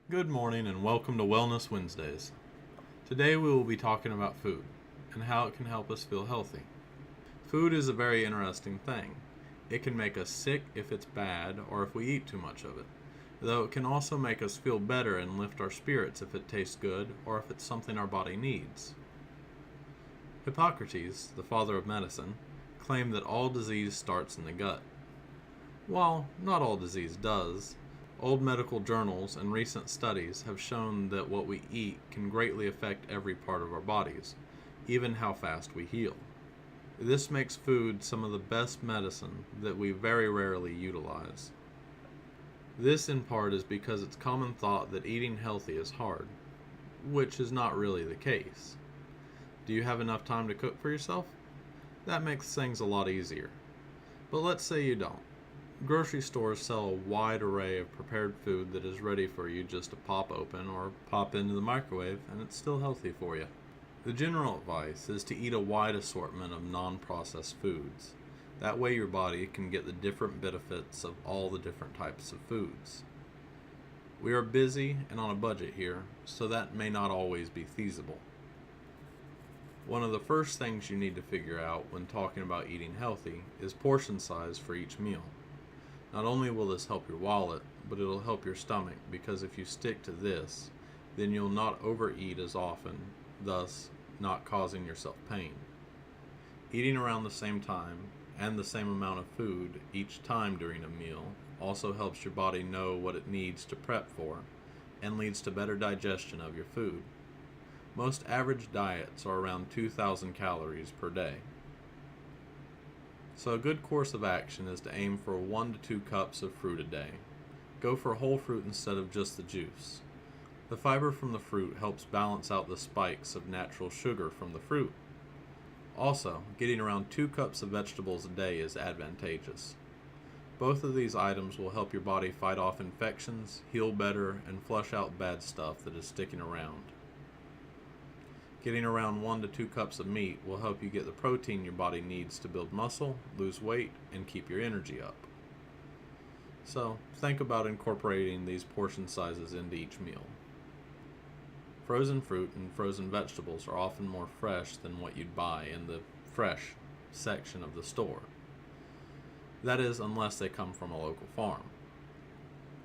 Good morning and welcome to Wellness Wednesdays. Today we will be talking about food and how it can help us feel healthy. Food is a very interesting thing. It can make us sick if it's bad or if we eat too much of it, though it can also make us feel better and lift our spirits if it tastes good or if it's something our body needs. Hippocrates, the father of medicine, claimed that all disease starts in the gut. While not all disease does, old medical journals and recent studies have shown that what we eat can greatly affect every part of our bodies, even how fast we heal. This makes food some of the best medicine that we very rarely utilize. This in part is because it's common thought that eating healthy is hard, which is not really the case. Do you have enough time to cook for yourself? That makes things a lot easier. But let's say you don't. Grocery stores sell a wide array of prepared food that is ready for you just to pop open or pop into the microwave, and it's still healthy for you. The general advice is to eat a wide assortment of non-processed foods. That way your body can get the different benefits of all the different types of foods. We are busy and on a budget here, so that may not always be feasible. One of the first things you need to figure out when talking about eating healthy is portion size for each meal. Not only will this help your wallet, but it'll help your stomach, because if you stick to this, then you'll not overeat as often, thus not causing yourself pain. Eating around the same time and the same amount of food each time during a meal also helps your body know what it needs to prep for and leads to better digestion of your food. Most average diets are around 2,000 calories per day. So a good course of action is to aim for 1 to 2 cups of fruit a day. Go for whole fruit instead of just the juice. The fiber from the fruit helps balance out the spikes of natural sugar from the fruit. Also, getting around 2 cups of vegetables a day is advantageous. Both of these items will help your body fight off infections, heal better, and flush out bad stuff that is sticking around. Getting around 1 to 2 cups of meat will help you get the protein your body needs to build muscle, lose weight, and keep your energy up. So, think about incorporating these portion sizes into each meal. Frozen fruit and frozen vegetables are often more fresh than what you'd buy in the fresh section of the store. That is, unless they come from a local farm.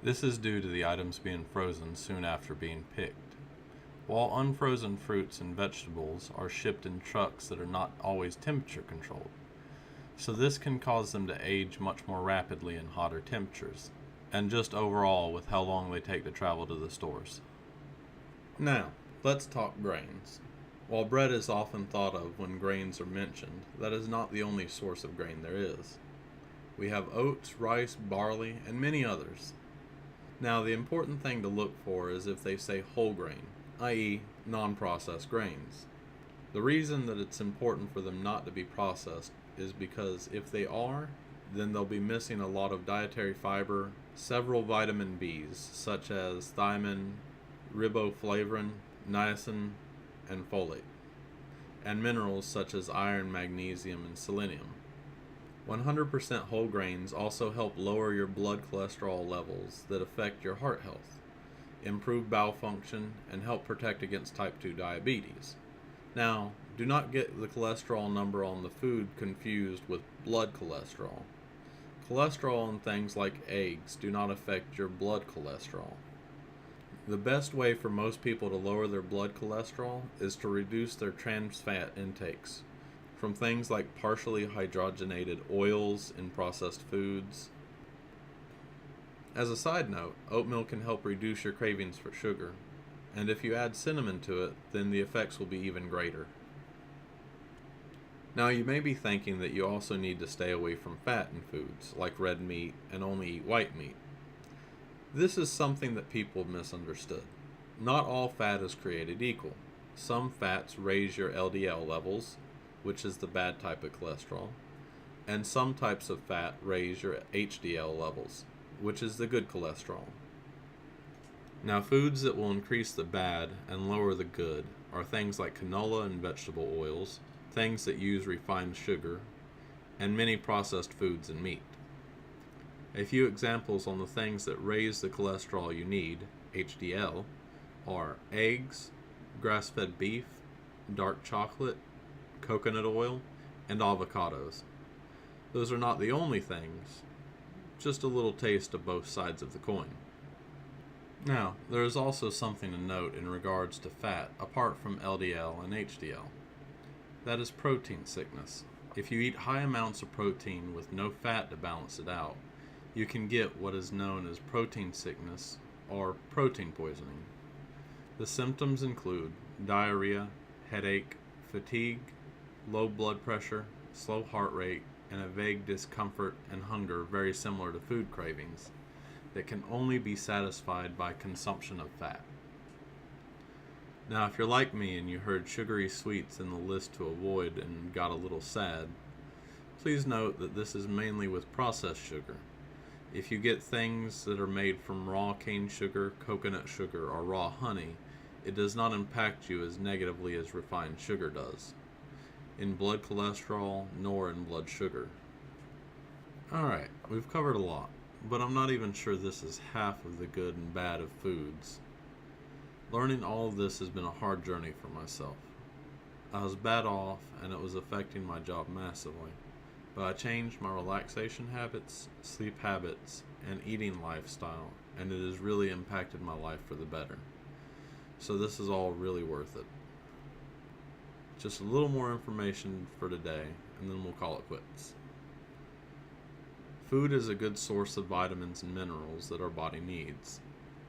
This is due to the items being frozen soon after being picked. While unfrozen fruits and vegetables are shipped in trucks that are not always temperature controlled, so this can cause them to age much more rapidly in hotter temperatures, and just overall with how long they take to travel to the stores. Now, let's talk grains. While bread is often thought of when grains are mentioned, that is not the only source of grain there is. We have oats, rice, barley, and many others. Now, the important thing to look for is if they say whole grain, i.e., non-processed grains. The reason that it's important for them not to be processed is because if they are, then they'll be missing a lot of dietary fiber, several vitamin Bs such as thiamine, riboflavin, niacin, and folate, and minerals such as iron, magnesium, and selenium. 100% whole grains also help lower your blood cholesterol levels that affect your heart health, improve bowel function, and help protect against type 2 diabetes. Now, do not get the cholesterol number on the food confused with blood cholesterol. Cholesterol in things like eggs do not affect your blood cholesterol. The best way for most people to lower their blood cholesterol is to reduce their trans fat intakes from things like partially hydrogenated oils in processed foods. As a side note, oatmeal can help reduce your cravings for sugar, and if you add cinnamon to it, then the effects will be even greater. Now, you may be thinking that you also need to stay away from fat in foods, like red meat, and only eat white meat. This is something that people have misunderstood. Not all fat is created equal. Some fats raise your LDL levels, which is the bad type of cholesterol, and some types of fat raise your HDL levels, which is the good cholesterol. Now, foods that will increase the bad and lower the good are things like canola and vegetable oils, things that use refined sugar, and many processed foods and meat. A few examples on the things that raise the cholesterol you need HDL, are eggs, grass-fed beef, dark chocolate, coconut oil, and avocados. Those are not the only things, just a little taste of both sides of the coin. Now, there is also something to note in regards to fat apart from LDL and HDL. That is protein sickness. If you eat high amounts of protein with no fat to balance it out, you can get what is known as protein sickness or protein poisoning. The symptoms include diarrhea, headache, fatigue, low blood pressure, slow heart rate, and a vague discomfort and hunger very similar to food cravings that can only be satisfied by consumption of fat. Now, if you're like me and you heard sugary sweets in the list to avoid and got a little sad, please note that this is mainly with processed sugar. If you get things that are made from raw cane sugar, coconut sugar, or raw honey, it does not impact you as negatively as refined sugar does, in blood cholesterol nor in blood sugar. Alright, we've covered a lot, but I'm not even sure this is half of the good and bad of foods. Learning all of this has been a hard journey for myself. I was bad off and it was affecting my job massively, but I changed my relaxation habits, sleep habits, and eating lifestyle, and it has really impacted my life for the better. So this is all really worth it. Just a little more information for today, and then we'll call it quits. Food is a good source of vitamins and minerals that our body needs.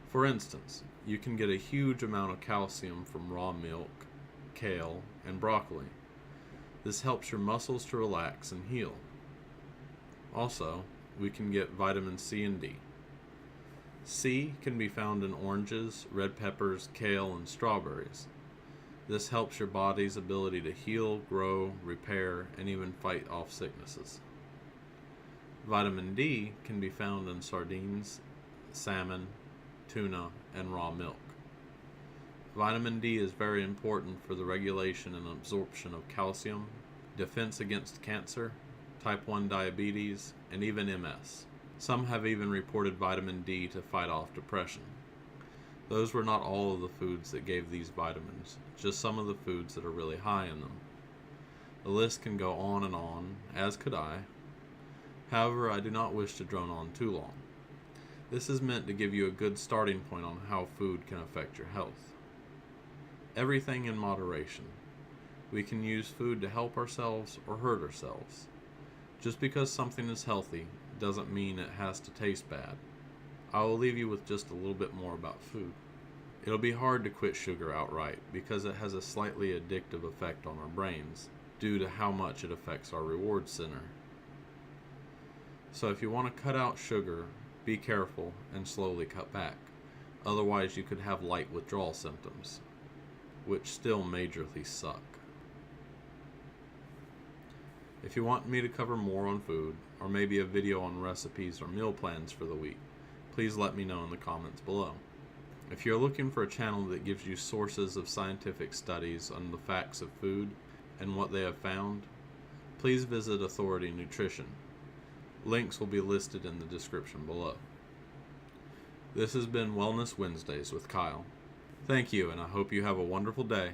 For instance, you can get a huge amount of calcium from raw milk, kale, and broccoli. This helps your muscles to relax and heal. Also, we can get vitamin C and D. C can be found in oranges, red peppers, kale, and strawberries. This helps your body's ability to heal, grow, repair, and even fight off sicknesses. Vitamin D can be found in sardines, salmon, tuna, and raw milk. Vitamin D is very important for the regulation and absorption of calcium, defense against cancer, type 1 diabetes, and even MS. Some have even reported vitamin D to fight off depression. Those were not all of the foods that gave these vitamins, just some of the foods that are really high in them. The list can go on, as could I. However, I do not wish to drone on too long. This is meant to give you a good starting point on how food can affect your health. Everything in moderation. We can use food to help ourselves or hurt ourselves. Just because something is healthy doesn't mean it has to taste bad. I will leave you with just a little bit more about food. It'll be hard to quit sugar outright because it has a slightly addictive effect on our brains due to how much it affects our reward center. So if you want to cut out sugar, be careful and slowly cut back. Otherwise you could have light withdrawal symptoms, which still majorly suck. If you want me to cover more on food, or maybe a video on recipes or meal plans for the week, please let me know in the comments below. If you're looking for a channel that gives you sources of scientific studies on the facts of food and what they have found, please visit Authority Nutrition. Links will be listed in the description below. This has been Wellness Wednesdays with Kyle. Thank you, and I hope you have a wonderful day.